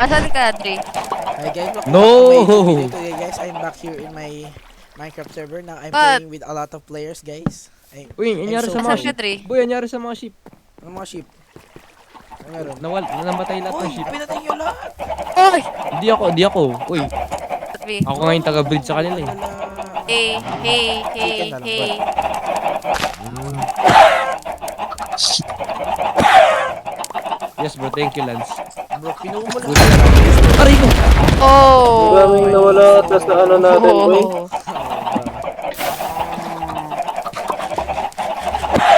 Asan ka, Dre? Hi guys, welcome No! back to my YouTube video today guys. I'm back here in my Minecraft server. Now I'm What? playing with a lot of players guys. Uy, I'm nangyari so sa mga Asan ka, sheep. Dre? Boy, nangyari sa mga sheep. Ano mga sheep? Ano meron? Namatay lahat Uy, ng sheep. pinatay nyo lahat! Oy! Di ako. Uy, Sabi. ako ngayon taga-bridge sa kanila eh. Wala. Hey, hey, hey, Chicken na lang, hey. Yes bro, thank you Lance. Bro, pinuho mo Good lang. lang. Aray ko! Oh! Maraming nawala tas na ano natin, boy.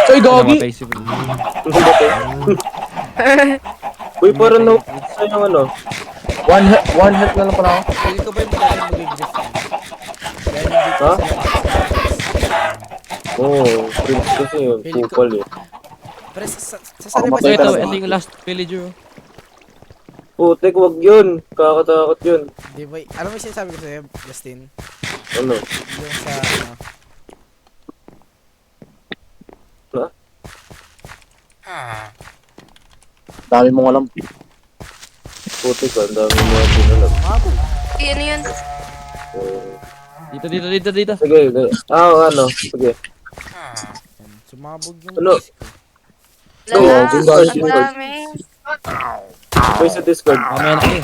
Ay, gogi! Namatay si Prince. Boy, parang nawala sa yung ano. One hit na lang pala ako. Pili ko ba yung madami mag-grift yan? Dahil nandito Ha? sila. Oo, Prince kasi yun. Pili ko. Kupal eh. Pero sa ba So ito, sila? ito yung last villager. Putek, wag yun. Kakatakot yun. Di ba? Alam mo yung sinasabi ko sa'yo, Justin? Ano? Yung sa ano? Dami mong alam. Putek, ang dami mo din alam. Mabog. Ay, ano yun? Dito. Sige, sige. Ano? Sige. Sumabog yung Ano? disc ko. Lala, Discord, ang Discord. dami. Boy, sa Discord. Mamaya na kayo.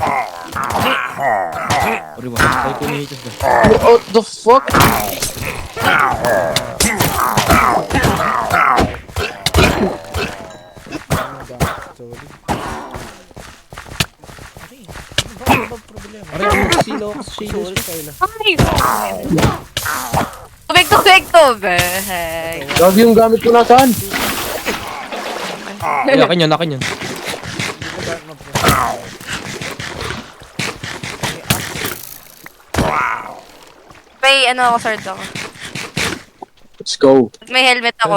Sorry ba? Tayo ko ni Hichos ba? What the fuck? Ano ba? Sorry. Okay. Ano ba problema? Aray ko, silo ako sa Sorry, shaders. Kayla. Ay! Tubig! Gagi yung gamit ko nasaan? Ay, akin yun. Hindi ko ba mag-pro? May ano ako, sword ako. Let's go. May helmet ako.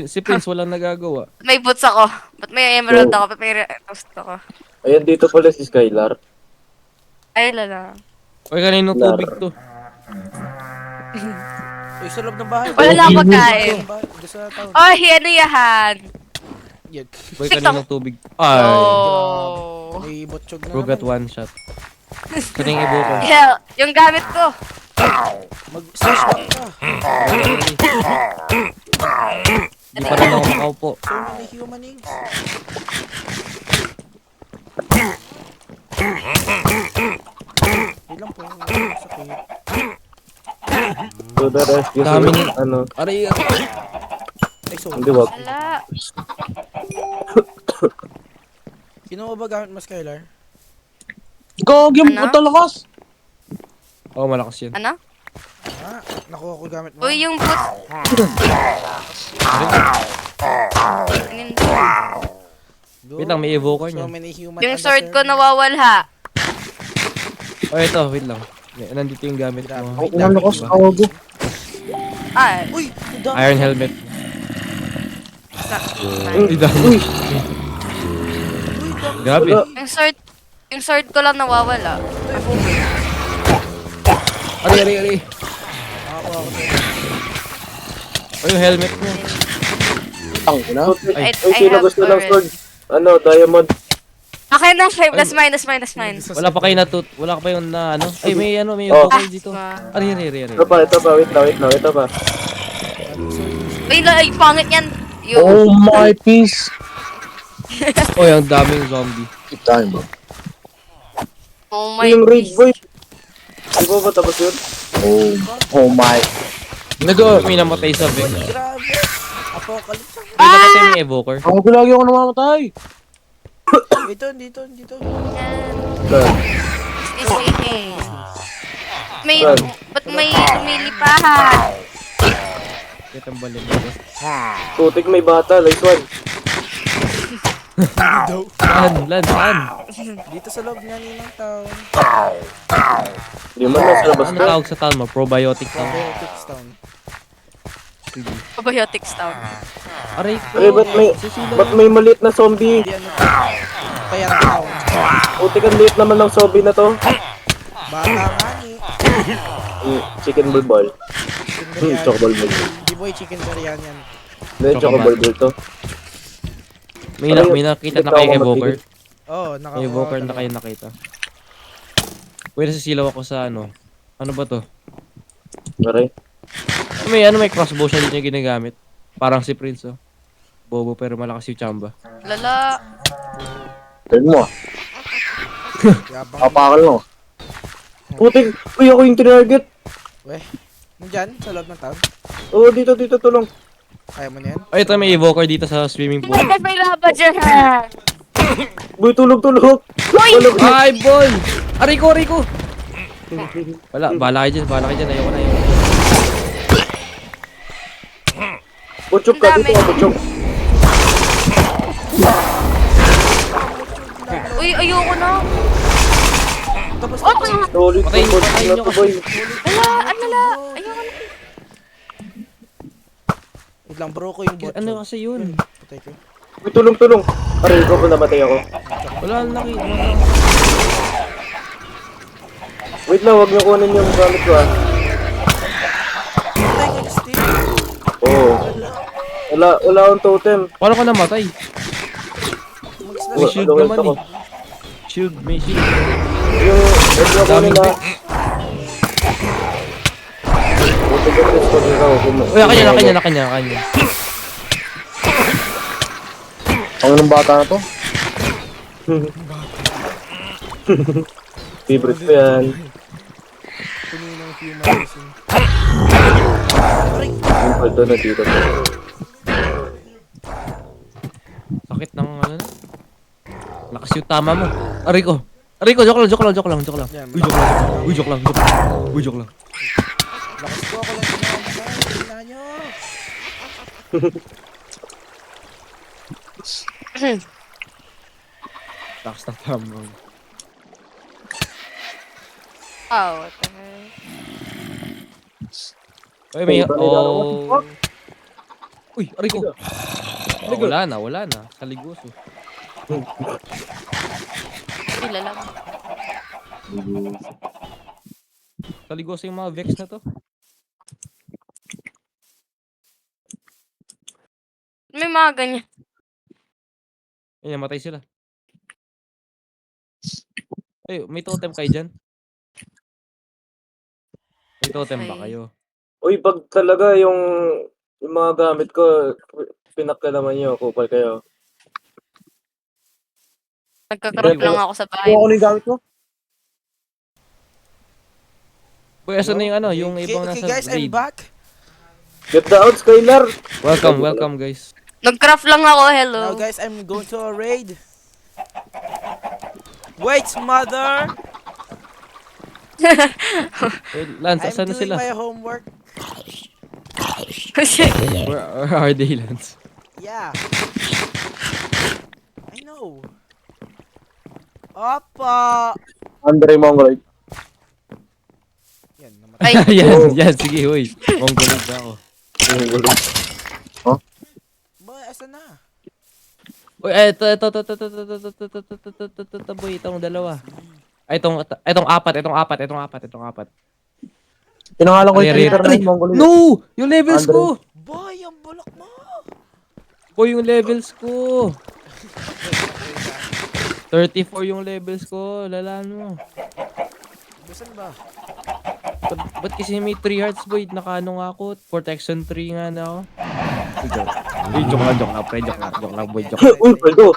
Si Prince walang nagagawa. May boots ako. Ba't may emerald ako? Ba't may rust ako? Ayan, dito pala si Skylar. Ay, lala. Uy, kaninong tubig to? Uy, sa loob ng bahay. Wala na akong pagkain. Doon sa town. Oh, ano yahan? Yan. Boy, kaninong tubig? Ay. Oh. May botchog na Bro got naman. one shot. Kaning ibo ko. Yeah, yung gamit ko. Mag-slash back ka. Di pa rin ako makaupo. So many human eggs. Ilang po yung sakit. So the rescue Dami sa ni- ano. Aray, Ay, so. Hindi, wag. Wala. Kinuha ba gamit mo, Skylar? Gagi Ano? ang talakas. oh, malakas yun. Ano? Ah, nakuha ko gamit mo. Uy, yung boots. Go. Wait lang, may evoker So niya. many human Yung on the sword ko server. nawawala. Oh, ito, wait lang. Nandito yung gamit Grabe. mo. Wait Ang lang, lakas, wait lang. tawago. Ah, Uy! ang dami. Iron helmet. sa- Uy, dami. Grabe. yung sword ko lang nawawala. Aray. Nakakuha ko sa'yo. Oh, yung helmet mo. Tang na. Putek. I Ay, sino have gusto ng already. sword? Ano, diamond. Akin na, plus minus. Wala pa kayo wala ka pa yung na ano? Ay, may Oh. evoker dito. Aray. Ito pa, wait lang, ito pa. Ay, pangit yan. Yung, Oh my piece. Oh, yung daming zombie. Keep time, bro. oh my Yung raid, goodness. boy. Di ba ba tapos yun? Oh my. May namatay sa vent. Grabe! Apocalypse. May namatay yung evoker. Ako lagi ako namamatay. Dito. Saan? Easy. May, Saan? ba't may lumilipahan? Ito ang balin dito. Putik, may bata, like one. Saan? Dito sa loob nga nilang town. Di man nasa labas Ano na. tawag sa town mo? Probiotic town. Probiotics town. Probiotics town. Aray ko. Aray, ba't may maliit na zombie? Hindi ano to. Kaya town. Putik, ang liit naman ng zombie na to. Bata nga ni. Chicken bulbul. Chicken biryani. Chocolate bulbul. Di boy, chicken biryani yan. Hindi, chocolate bulbul to. May nakita na kayo evoker. Oo, May evoker na talaga. kayo nakita. Uy, nasisilaw ako sa ano. Ano ba to? Aray. May crossbow siya din yung ginagamit. Parang si Prince, oh. Bobo pero malakas yung Chamba. Lala. Tignan mo. Yabang. Kapakal mo. Putik! Uy, ako yung tinarget! Weh. Nandyan, sa loob ng town. Oo, dito, tulong. Kaya mo na yan? Ay, ito may evoker dito sa swimming pool. Hindi, may laba dyan. Uy, tulog! Uy! Ay, boy! Ariko! Wala, bahala kayo dyan. Ayoko na. Butchok ka, Ang dito dami. ka, butchok. Uy, ayoko na. Tapos Okay. Solid Patayin to, nyo to, kasi. boy. Ala. Ayoko na. wait lang bro ko yung bot. Ano kasi yun? Patay ko. Uy, tulong! Aray ko, namatay ako. Wala laki. Wait lang, wag niyo kunin yung gamit ko, ah. Patay ko yung stick. Oo. Wala akong totem. Paano ka namatay? May Mag-slash. shield Wala, naman ako. eh. May shield. Yung, wag niyo kunin Daming na. bit. Buti ko, Chris, pag ikaw. Uy, kanya. Ang ng bata na to. Favorite ko yan. Puno ng human resin. Yung paldo na dito. Sakit ng ano na. Lakas yung tama mo. Ariko, joke lang. Yan, Uy, joke lang. lakas ko ako lang sinamatay. Tingnan nyo. Lakas ng tama mo. Oh, what the heck? Uy, may... Puta, Oh... Uy, Ariko. Wala na. Saligos, oh. Uy, lala. Saligos yung mga Vex na to. May mga ganyan. Ay, namatay sila. Ay, may totem kayo dyan? May totem ba Ay. kayo? Uy, pag talaga yung mga gamit ko, pinakla naman nyo, kupal kayo. Nagkakarap lang ako sa bahay. Ano yung gamit mo? Uy, asan na yung ano? Yung Okay, ibang okay nasa guys, I'm raid. back. Get the out, Skylar! Welcome guys. Nag-craft lang ako, hello. Now guys, I'm going to a raid. Wait, mother! Wait, Lance, I'm asan na doing sila? my homework. Where are they, Lance? Yeah. I know. Opa! Andre Mongoloid. Yan, namatay. Ay, yan, sige, uy. Mongoloid na ako. Boy, asan na? Uy, ito, boy, itong dalawa. Ay, itong apat. Pinangalan ko yung Aray, Twitter na aray. yung Mongoloid. No! Yung levels Andre. ko! Boy, ang bulok mo! Boy, yung levels ko! 34 yung levels ko, lalaan mo. Saan ba? Ba't kasi may 3 hearts, boy? Nakaano nga ako, protection 3 nga na ako. Uy, joke lang, pre, joke lang, boy, joke. Uy, paldo!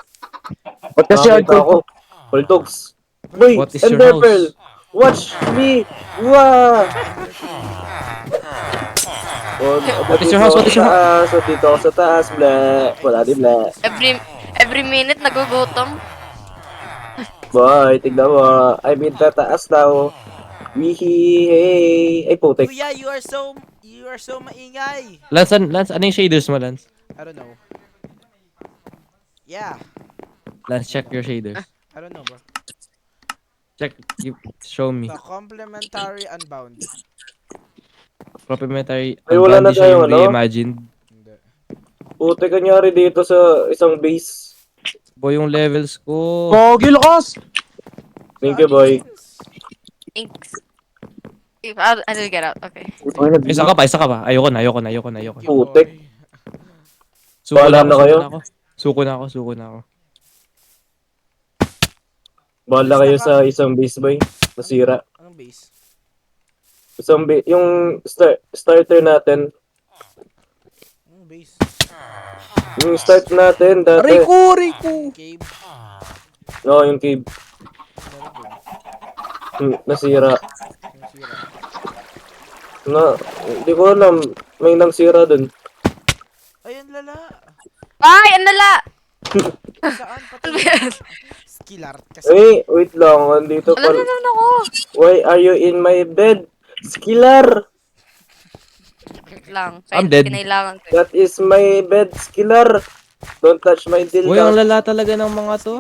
Ba't kasi Nakakita hardcore ako. Paldogs. Boy, What is your Ender house? Pearl! Watch me! Wow! What is your house? So dito ako sa taas, blah. Wala din, blah. every minute nagugutom. Boy, tignan mo. I'm in tataas daw. Wihi, hey. Ay, putik. Kuya, you are so maingay. Lance, ano yung shaders mo, Lance? I don't know. Yeah, Lance, check your shaders. I don't know, bro. Check, show me. The complementary unbound. Complementary, Ay, wala na unconditional tayong ano? reimagined. Hindi. Putik, kanyari dito sa isang base. Boy, yung levels ko. Pogi, lakas! Thank you, boy. Thanks. I'll get out, okay. Isa ka pa. Ayoko na. Putik. Suko Bahala na na kayo. ako. Suko na ako. Bahala kayo sa isang base, boy. Nasira. Anong base? Yung starter natin. Anong base? Yung start natin dati. Rico! Cave? No, yung cave. Meron dun. Nasira. Yung sira. Hindi ko alam. May nang sira dun. Ayun, lala. Ay, ang lala! Saan? Pati Ano ba yan? skill art kasi. Wait lang. Andito Wala pa. na naman ako. Why are you in my bed? Skiller! Wait lang. I'm dead. Kinailangan ko. That is my bed, Skiller! Don't touch my dildo. Uy, ang lala talaga ng mga to.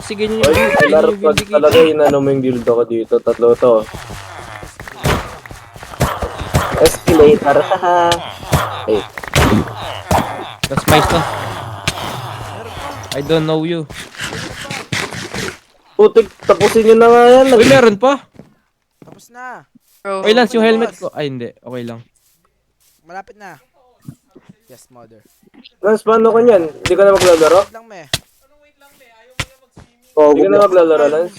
Sige nyo Oy, yung Skiller, pag talaga inano mo yung dildo ko dito. Tatlo to. Escalator, haha. Hey, That's my stuff. I don't know you. putik, tapusin nyo na nga yan. Uy, meron pa. Tapos na. Bro. Uy, Lance, yung Boss. helmet ko. Ay, hindi. Okay lang. Malapit na. Yes, mother. Lance, paano ko yan? Hindi ka na maglalaro? Wait lang, me. Oh, Hindi ka na maglalaro, Lance?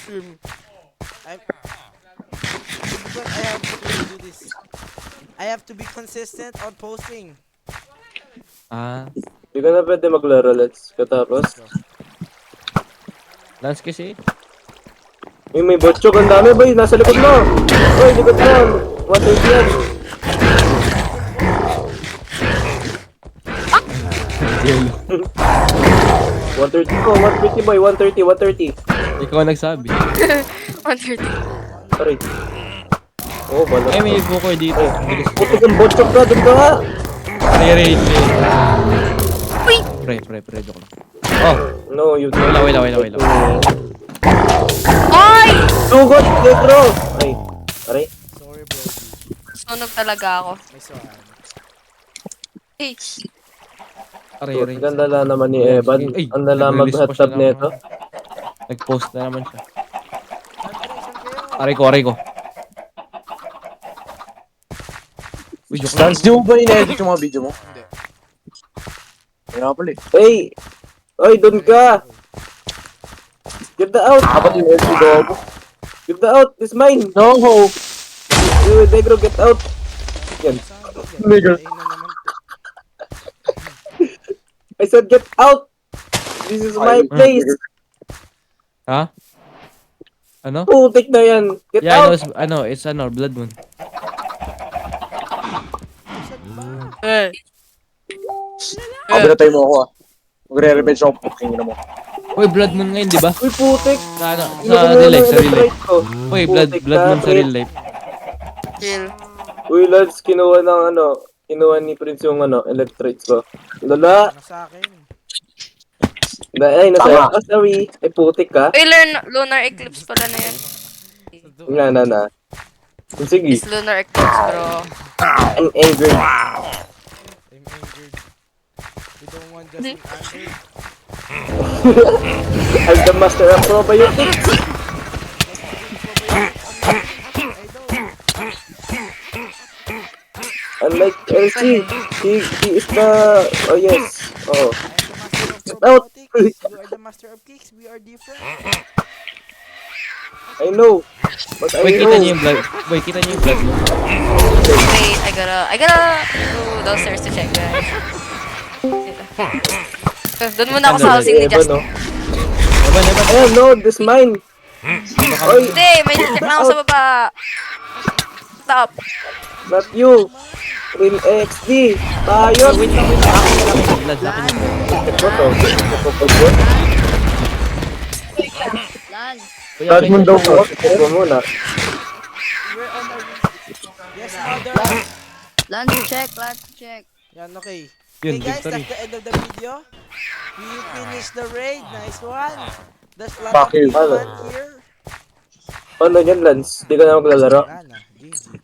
Because I have to do this. I have to be consistent on posting. Ah, Hindi ka na pwede maglaro, Lance. Katapos. Lance kasi. May botchok. Ang dami, boy. Nasa likod mo. Boy, likod mo. 130 yan. Yelo. 130 ko. 130, boy. 130. Ikaw ang nagsabi. 130. Sorry. Oh, bala. Eh, may bukoy dito. Bilis. Putik ang botchok ka. Doon ka nga. Pre. Uy! Pre. Joke lang. Oh, No, you wait lang. Ay! Sugot, negro! Ay, aray. Sorry, bro. Sunog talaga ako. May sohan. Hey. Aray. Ganda la naman ni Evan. Ay, Ang lala nag-release pa mag-hot tub siya ng- nito. Nag-post na naman siya. Saan kayo? Aray ko. Uy, joke lang. Lance, di mo ba in-edit yung mga video mo? Hindi. Kaya pala eh. Hey! Oy, doon ka! Get the out! Dapat in-edit yung gawa mo. Get the out! It's mine! No! You, negro, get out! Yan. Nigger. Ayun na naman. I said get out! This is my place! Ha? Ano? Putik na yan! Get Yeah, I out! know, it's Blood Moon. Eh. Kabila tayo mo ako ah. Magre-revenge ako po. Tingin mo. Uy, Blood Moon ngayon, di ba? Uy, putik! Sa ano? Ano Sa ko real na life, sa real life. electrite ko? Uy, Putik Blood na, Moon sa pre. real life. Chill. Uy, lads, kinuha ni Prince yung electrites ko. Lala! Nasa akin. Ay, nasa Tama. sorry. Ay, putik ka. Uy, lunar eclipse pala na yan. Na. Sige, It's lunar eclipse, bro. I'm angry. I'm injured. We don't want just an answer. I'm the master of probiotics. Unlike Elsie, he is the... Oh, yes. Oh. I am the master of Out. probiotics. You are the master of cakes. We are different. I know. But I Uy, kita know. niyo yung blood. Uy, kita niyo yung Blood Moon. Wait, I gotta go downstairs to check, guys. Doon muna ako sa housing ni Evan, Justin. no? Oh, no, this mine. Oy, Hindi, may check lang ako sa baba. Stop. not you. In XD. Tayo. Wait lang. Blood, sa akin yung blood. Ito to. Ito to. Uy, Blood okay. Moon daw po. Ito muna. We're on our... Yes, mother. Lunch check. Yan, okay. Yun, Okay guys, victory. that's the end of the video. We finished the raid. Nice one. There's a lot Fuck of you. people here. Ano yan, Lance? Di ka na maglalaro? Wala na. GG.